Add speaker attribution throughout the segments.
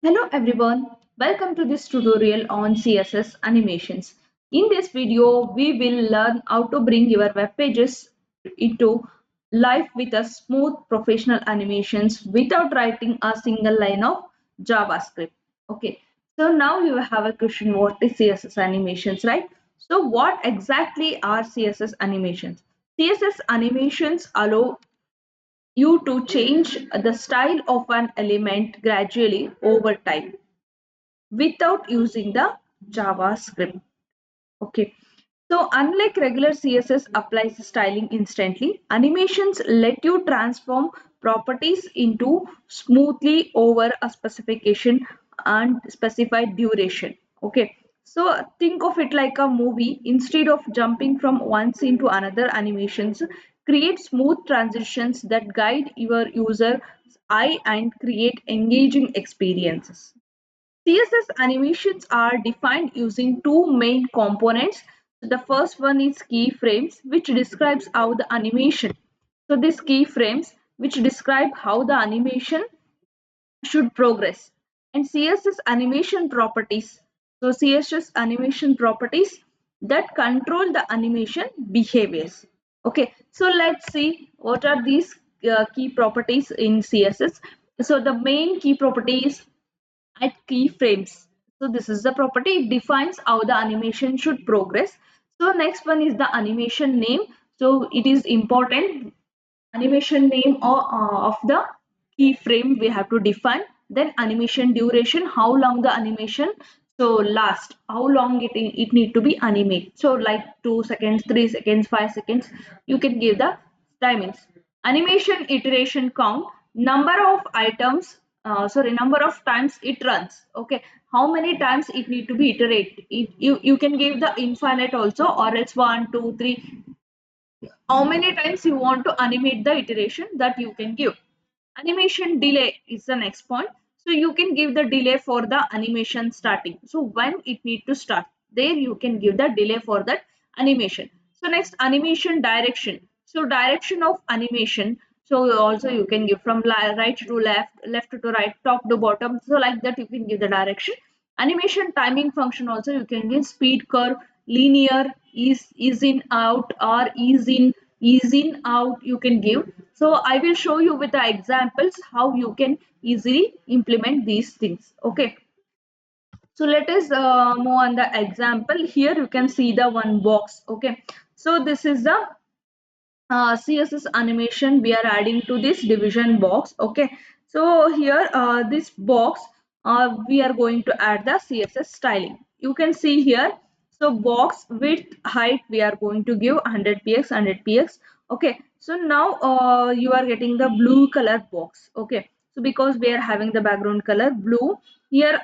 Speaker 1: Hello everyone, welcome to this tutorial on CSS animations. In this video, we will learn how to bring your web pages into life with a smooth professional animations without writing a single line of JavaScript. Okay, so now you have a question, what is CSS animations, right? So what exactly are CSS animations? CSS animations allow you to change the style of an element gradually over time without using the JavaScript. Okay. So unlike regular CSS applies styling instantly, animations let you transform properties into smoothly over a specification and specified duration. Okay. So think of it like a movie. Instead of jumping from one scene to another, animations create smooth transitions that guide your user's eye and create engaging experiences. CSS animations are defined using two main components. The first one is keyframes, which describes how the animation. So these keyframes, which describe how the animation should progress. And CSS animation properties. So CSS animation properties that control the animation behaviors. Okay, so let's see what are these key properties in CSS. So the main key property is at keyframes. So this is the property. It defines how the animation should progress. So next one is the animation name. So it is important. Animation name of the keyframe we have to define. Then animation duration, how long the animation so last, how long it need to be animate. So like 2 seconds, 3 seconds, 5 seconds. You can give the timings. Animation iteration count, number of items, number of times it runs. Okay, how many times it need to be iterate. You can give the infinite also, or else 1 2 3, how many times you want to animate the iteration that you can give. Animation delay is the next point. So you can give the delay for the animation starting. So when it need to start, there you can give the delay for that animation. So next, animation direction. So direction of animation. So also you can give from right to left, left to right, top to bottom. So like that you can give the direction. Animation timing function also you can give speed curve, linear, is in out, or is in out you can give. So I will show you with the examples how you can easily implement these things. Okay, so let us move on the example. Here you can see the one box. Okay, so this is the CSS animation we are adding to this division box. Okay, so here this box we are going to add the CSS styling. You can see here. So box width height we are going to give 100 px 100 px. Okay, so now you are getting the blue color box. Okay, so because we are having the background color blue, here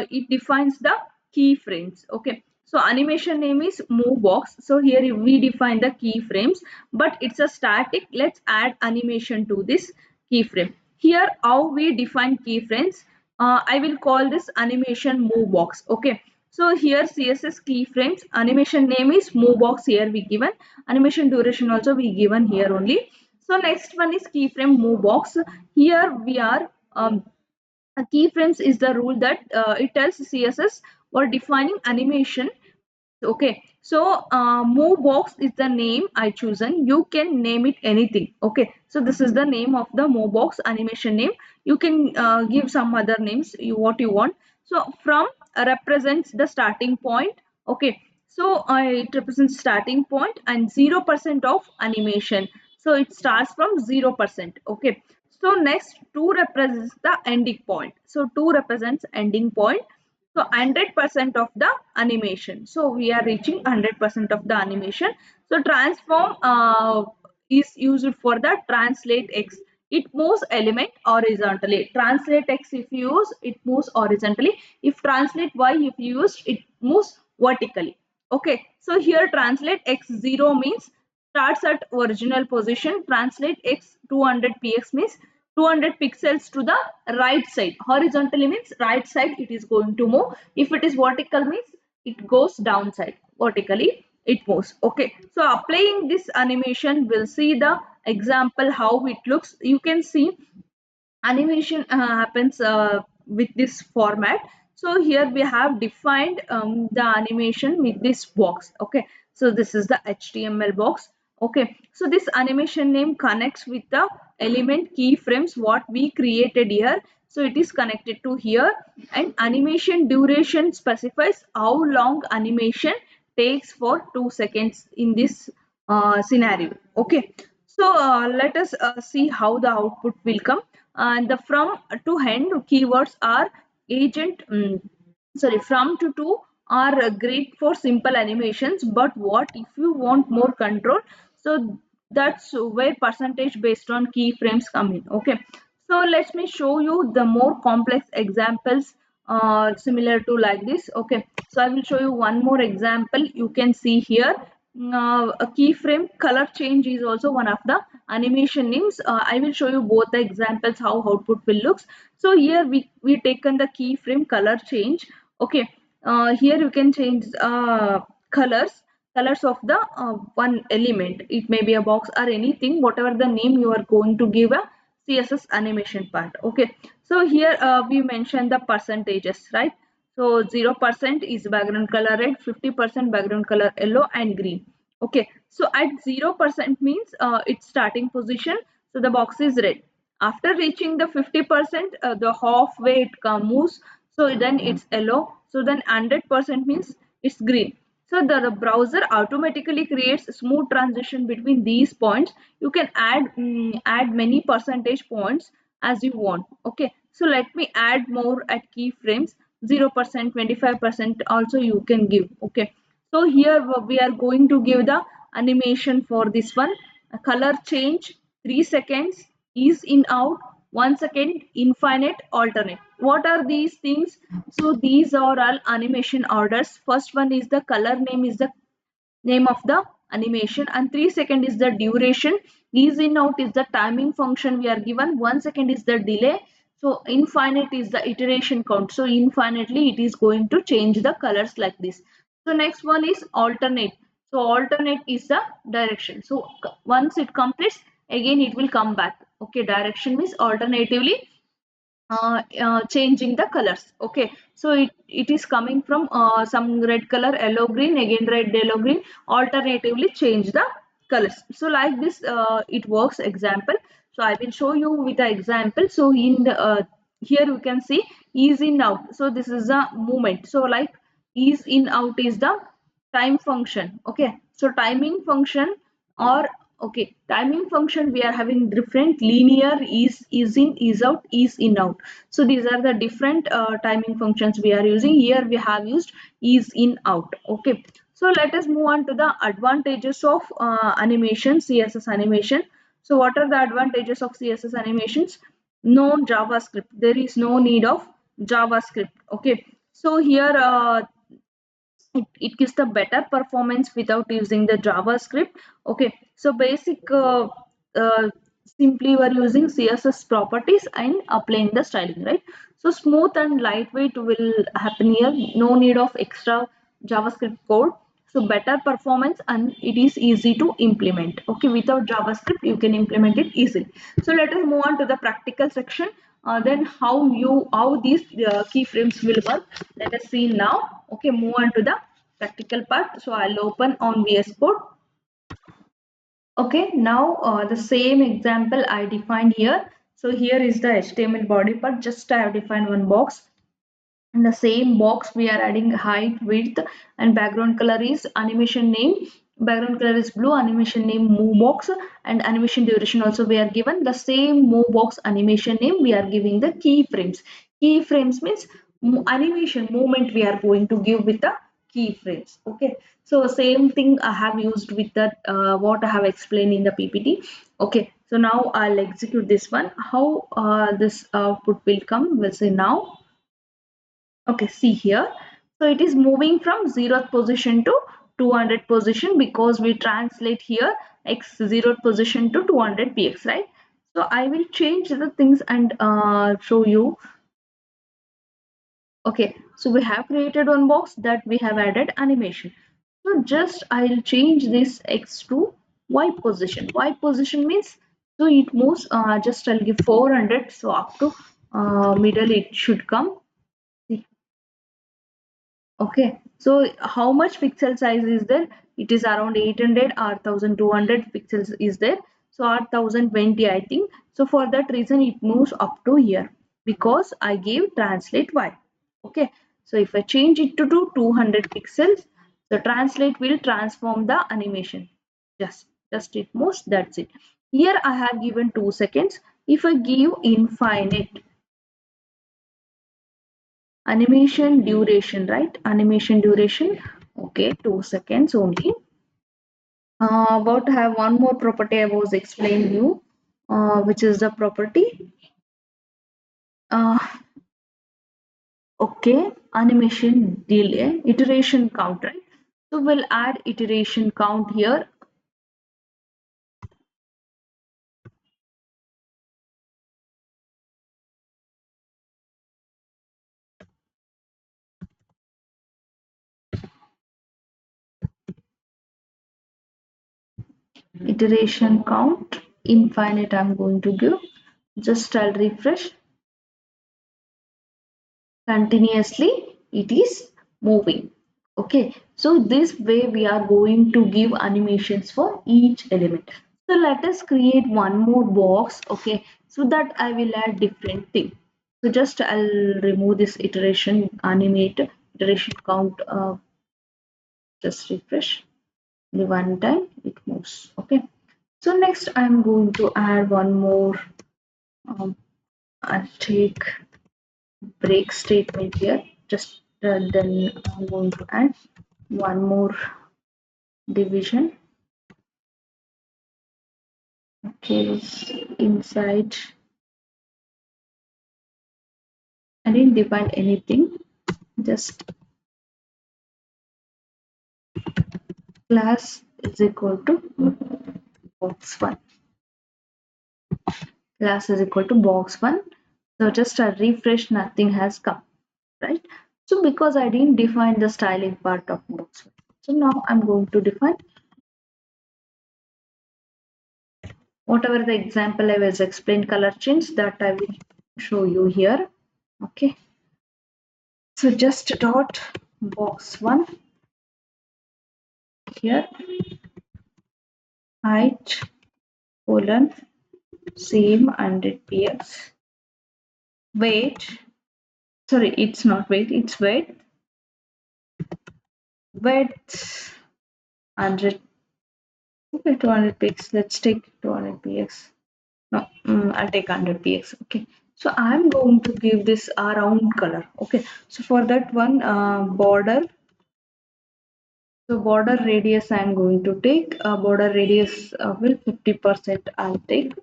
Speaker 1: it defines the keyframes. Okay, so animation name is move box. So here we define the keyframes, but it's a static. Let's add animation to this keyframe. Here how we define keyframes, I will call this animation move box. Okay, so here CSS keyframes, animation name is move box. Here we given animation duration also we given here only. So next one is keyframe move box. Here we are keyframes is the rule that it tells CSS for defining animation. Okay, so move box is the name I chosen. You can name it anything. Okay, so this is the name of the move box animation name. You can give some other names what you want. So from represents the starting point. Okay, so it represents starting point and 0% of animation. So it starts from 0%. Okay, so next 2 represents the ending point. So 2 represents ending point. So 100% of the animation. So we are reaching 100% of the animation. So transform is used for the translate X. It moves element horizontally. Translate X if you use, it moves horizontally. If translate Y if you use, it moves vertically. Okay. So here translate X 0 means starts at original position. Translate X 200 px means 200 pixels to the right side. Horizontally means right side it is going to move. If it is vertical means it goes downside. Vertically it moves. Okay, so applying this animation, we'll see the example how it looks. You can see animation happens with this format. So here we have defined the animation with this box. Okay, so this is the HTML box. Okay, so this animation name connects with the element keyframes what we created here. So it is connected to here, and animation duration specifies how long animation takes for 2 seconds in this scenario. Okay, so let us see how the output will come. And the from to end keywords are agent, from to are great for simple animations, but what if you want more control? So that's where percentage based on keyframes come in. Okay, so let me show you the more complex examples similar to like this. Okay, so I will show you one more example. You can see here a keyframe color change is also one of the animation names. I will show you both the examples how output will looks. So here we taken the keyframe color change. Okay, here you can change colors of the one element. It may be a box or anything, whatever the name you are going to give a CSS animation part. Okay, so here we mentioned the percentages, right? So 0% is background color red, 50% background color yellow and green. Okay, so at 0% means its starting position, so the box is red. After reaching the 50%, the halfway it moves, so then it's yellow. So then 100% means it's green. So the browser automatically creates a smooth transition between these points. You can add many percentage points as you want. Okay, so let me add more at keyframes. 0%, 25% also you can give. Okay, so here we are going to give the animation for this one. A color change 3 seconds, ease in out 1 second, infinite, alternate. What are these things? So these are all animation orders. First one is the color name is the name of the animation, and 3 second is the duration. Ease in out is the timing function we are given. 1 second is the delay. So infinite is the iteration count. So infinitely it is going to change the colors like this. So next one is alternate. So alternate is the direction. So once it completes, again it will come back. Okay, direction means alternatively changing the colors. Okay, so it is coming from some red color yellow green, again red yellow green, alternatively change the colors. So like this it works. Example, so I will show you with the example. So in the here you can see ease in out. So this is a movement. So like ease in out is the time function. Okay, so timing function, or okay, timing function we are having different linear, is in, is out, is in out. So these are the different timing functions we are using. Here we have used is in out. Okay, so let us move on to the advantages of animation, CSS animation. So what are the advantages of CSS animations? No JavaScript, there is no need of JavaScript. Okay, so here it gives the better performance without using the JavaScript. Okay, so basic uh, simply we are using CSS properties and applying the styling, right? So smooth and lightweight will happen here. No need of extra JavaScript code. So better performance, and it is easy to implement. Okay, without JavaScript you can implement it easily. So let us move on to the practical section. Then how these keyframes will work, let us see now. Okay, move on to the practical part. So I'll open on VS Code. Okay, now the same example I defined here. So here is the HTML body part. Just I have defined one box. In the same box we are adding height, width, and background color is animation name. Background color is blue, animation name move box, and animation duration also we are given the same move box animation name. We are giving the keyframes. Keyframes means animation movement we are going to give with the keyframes. Okay, so same thing I have used with that what I have explained in the PPT. Okay, so now I'll execute this one. How this output will come, we'll see now. Okay, see here. So it is moving from 0th position to 200 position, because we translate here x 0th position to 200 px, right? So I will change the things and show you. Okay, so we have created one box that we have added animation. So just I'll change this x to y position. Y position means so it moves. Just I'll give 400. So up to middle it should come. See. Okay, so how much pixel size is there? It is around 800 or 1200 pixels is there. So or 1020 I think. So for that reason it moves up to here because I gave translate y. Okay, so if I change it to 200 pixels, the translate will transform the animation. Just it moves, that's it. Here I have given 2 seconds. If I give infinite animation duration, right? Animation duration, okay, 2 seconds only. About to have one more property I was explaining you, which is the property. Uh, okay, animation delay, iteration count, right? So we'll add iteration count here. Iteration count infinite I'm going to give. Just I'll refresh. Continuously it is moving. Okay, so this way we are going to give animations for each element. So let us create one more box. Okay, so that I will add different thing. So just I'll remove this iteration animate iteration count. Just refresh the one time it moves. Okay, so next I'm going to add one more. I'll take break statement here. Just then I'm going to add one more division. Okay, inside I didn't define anything, just class is equal to box one. Class is equal to box one. So just a refresh, nothing has come, right? So because I didn't define the styling part of box one. So now I'm going to define whatever the example I was explained color change that I will show you here. Okay. So just dot box one here height colon same 100 px weight, sorry it's not weight, it's width 100. Okay, 200 px, let's take 200 px. No, I'll take 100 px. Okay, so I'm going to give this a round color. Okay, so for that one border, so border radius I'm going to take border radius will 50% I'll take.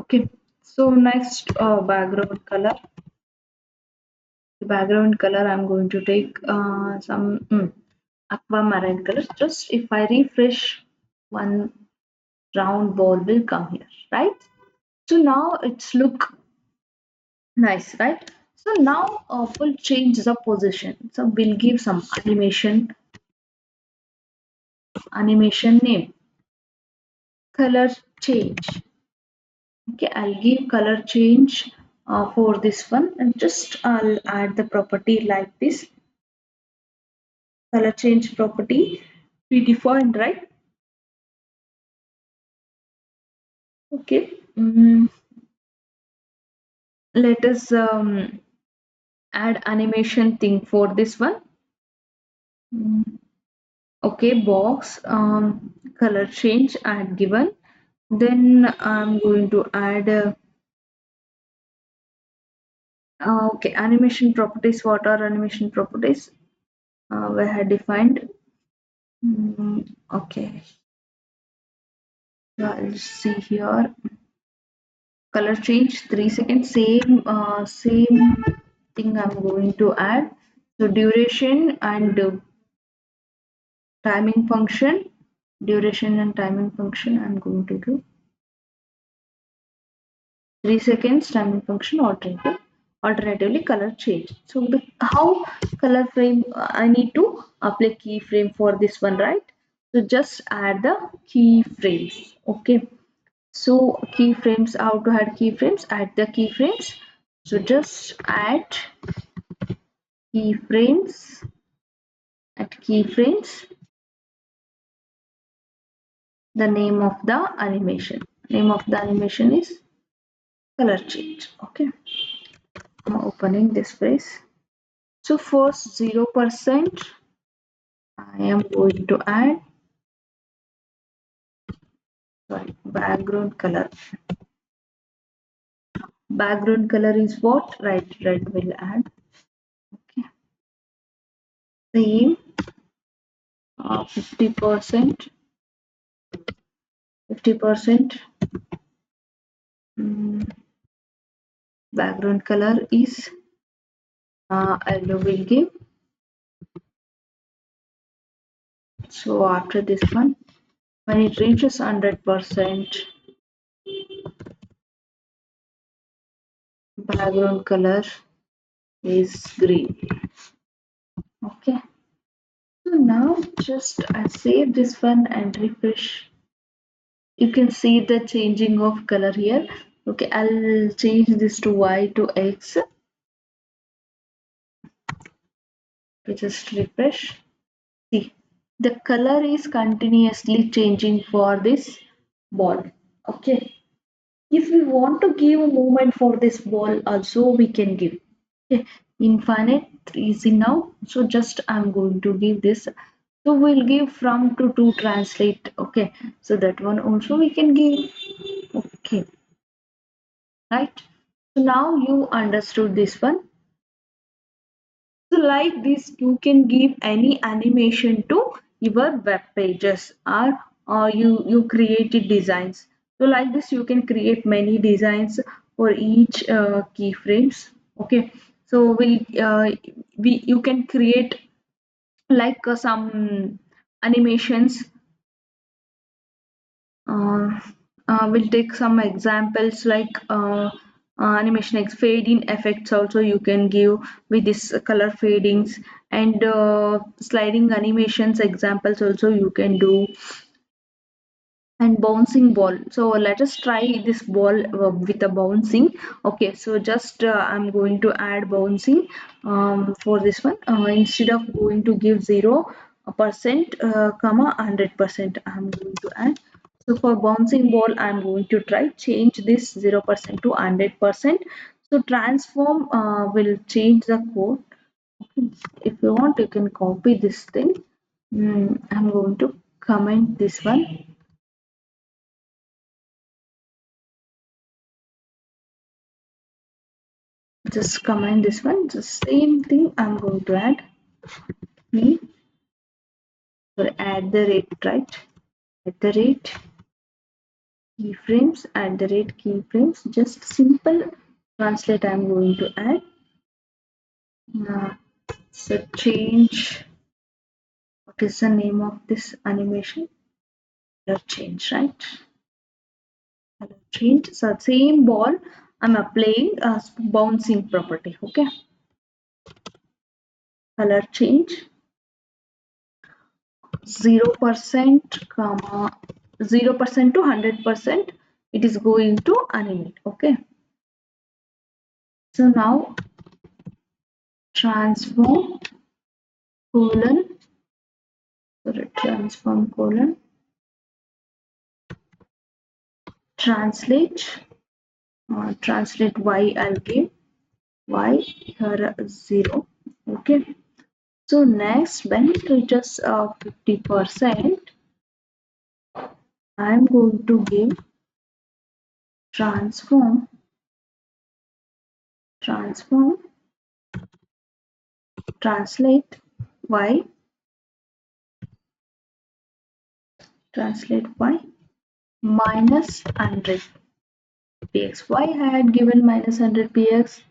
Speaker 1: Okay, so next background color. The background color I'm going to take some aquamarine color. Just if I refresh, one round ball will come here, right? So now it's look nice, right? So now we'll change the position. So we'll give some animation name, color change. Okay, I'll give color change for this one, and just I'll add the property like this. Color change property we defined, right? Okay. Let us add animation thing for this one. Okay, box color change add given. Then I'm going to add okay, animation properties. What are animation properties? We had defined. Okay, I'll see here. Color change 3 seconds. Same thing I'm going to add. So duration and timing function. Duration and timing function I'm going to do 3 seconds timing function alternatively color change. So how color frame I need to apply keyframe for this one, right? So just add the keyframes. Okay, so keyframes, how to add keyframes? Add the keyframes. So just add keyframes. At keyframes, the name of the animation. Name of the animation is color change. Okay, I'm opening this phrase. So for 0%, I am going to add background color. Background color is what? Right, red will add. Okay, same 50%. 50%. Background color is yellow will give. So after this one, when it reaches 100%, background color is green. Okay, so now just I save this one and refresh. You can see the changing of color here. Okay, I'll change this to Y to X. We just refresh. See, the color is continuously changing for this ball. Okay, if we want to give a movement for this ball also we can give. Okay, infinite easy now. So just I'm going to give this. So we'll give from to translate. Okay, so that one also we can give. Okay, right. So now you understood this one. So like this, you can give any animation to your web pages or you created designs. So like this, you can create many designs for each keyframes. Okay, so we you can create like some animations. Uh, we'll take some examples like animation fade in effects also you can give with this color fadings and sliding animations examples also you can do, and bouncing ball. So let us try this ball with a bouncing. Okay, so just I'm going to add bouncing for this one. Instead of going to give 0% comma 100%, I'm going to add. So for bouncing ball I'm going to try change this 0% to 100%. So transform will change the code. If you want you can copy this thing. I'm going to comment this one. Just comment this one, the same thing I'm going to add me or at the rate, right? At the rate keyframes, at the rate keyframes, just simple translate I'm going to add. So change, what is the name of this animation? Color change, right? Color change. So same ball I'm applying a bouncing property. Okay, color change 0% comma 0% to 100%, it is going to animate. Okay, so now transform colon, sorry, transform colon translate, translate y, I'll give y here 0. Okay, so next when it reaches 50%, I'm going to give transform translate y, translate y minus 100 px. Why I had given minus 100 px?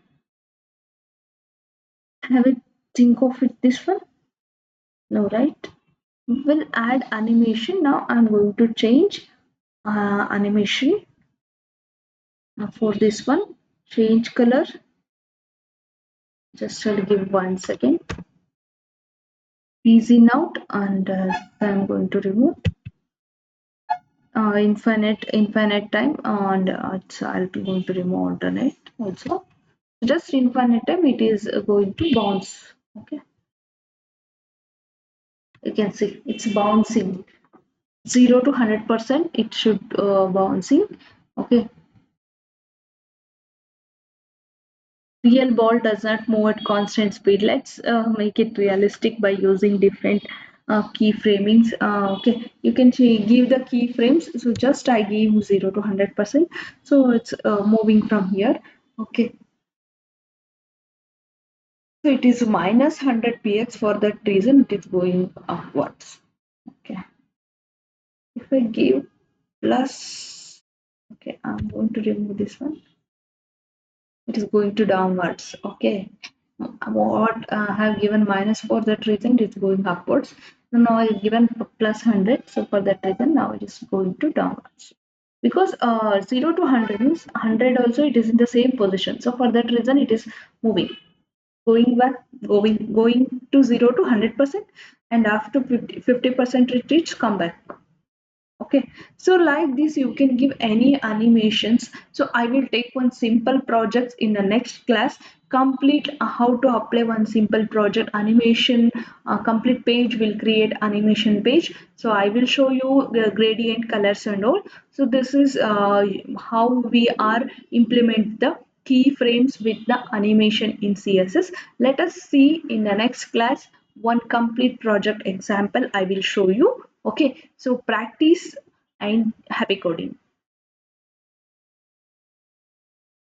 Speaker 1: Have it think of it this one? No, right? We'll add animation. Now I'm going to change animation for this one. Change color. Just I'll give 1 second. Easy out, and I'm going to remove infinite time, and so I'll be going to remove alternate also. Just infinite time it is going to bounce. Okay, you can see it's bouncing 0 to 100%, it should bouncing. Okay, real ball does not move at constant speed. Let's make it realistic by using different keyframings. Okay, you can give the keyframes. So just I gave 0 to 100%, so it's moving from here. Okay, so it is minus 100 px. For that reason it is going upwards. Okay, if I give plus, okay, I'm going to remove this one, it is going to downwards. Okay, what I have given minus, for that reason it is going upwards. Now I have given plus 100, so for that reason now it is going to downwards, because 0 to 100 means 100 also it is in the same position, so for that reason it is moving, going back, going to 0 to 100%, and after 50% it reach, come back. Okay, so like this you can give any animations. So I will take one simple project in the next class, complete how to apply one simple project animation. Complete page will create animation page, so I will show you the gradient colors and all. So this is how we are implement the keyframes with the animation in CSS. Let us see in the next class one complete project example I will show you. Okay, so practice and happy coding.